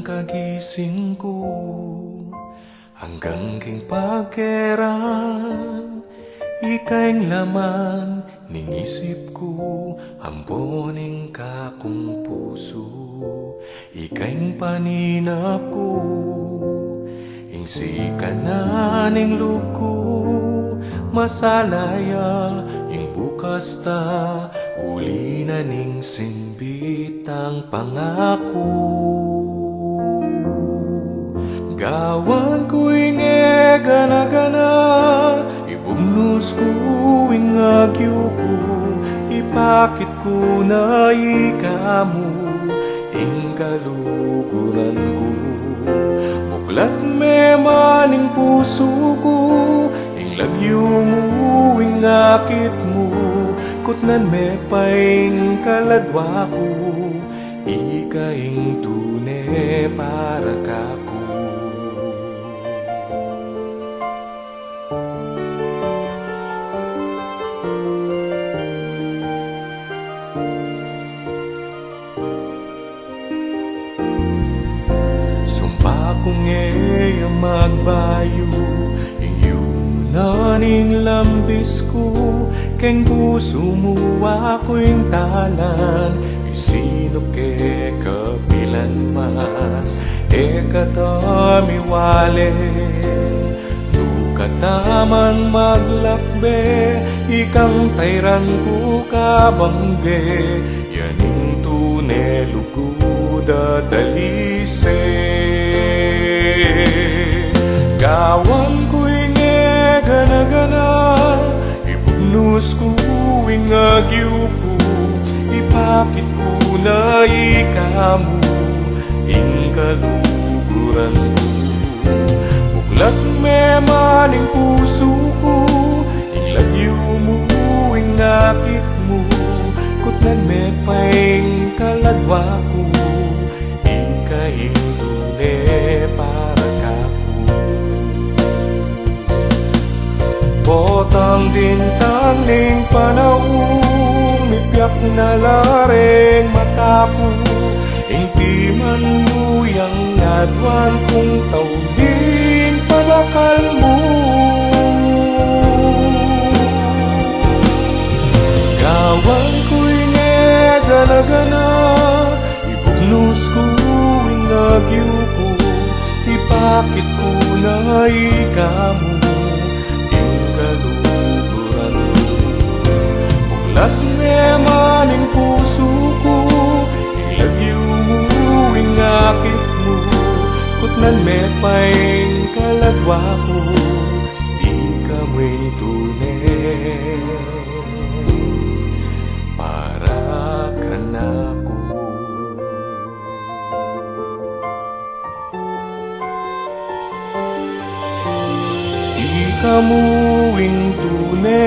kagising ko hanggang king pagkeran, ikaing laman ning isip ko, hamponing kakong puso, ikaing paninap ko, ingsi ka na ning loob ko, masalaya ing bukas ta, uli na ning simbit ang pangako. Gawan ko inge gana-gana, ibugnos ko ing agyo ko, ipakit ko na ikamu ing kaluguran ko. Buklat me maning puso ko, ing lagyo mo ing akit mo, kutnan me paing kaladwa ko, ikaing tune para kako. Sumpa kong eya magbayo, inyong naning lambis ko, keng puso mo ako'y talan, isinop ke kapilan man, e katami wale, nukataman maglakbe, ikang tayran ko kabangge, yaning tune luguda dalise. Gawan ko inge gana-gana, ibugnos ko ing agyo ko, ipakit ko na ikamu ing kaluguran ko. Buklat me maning puso ko, ing lagyo mo ing akit mo, kutnan me paing kaladwa ko, ikaing tune para kako. Botang dintang ning panahon, mipiak na lareng mata ko, ing timan mo yang adwan kong tawin pabakal mo. Gawan ko inge gana-gana, ibugnos ko ing agyo ko, ipakit ko na ikamu ing kaluguran ko. Buklat me maning puso ko, ing lagyo mo ing akit mo, kutnan me paing kaladwa ko, ikamu'y tune para kanako. Ikamu'y tune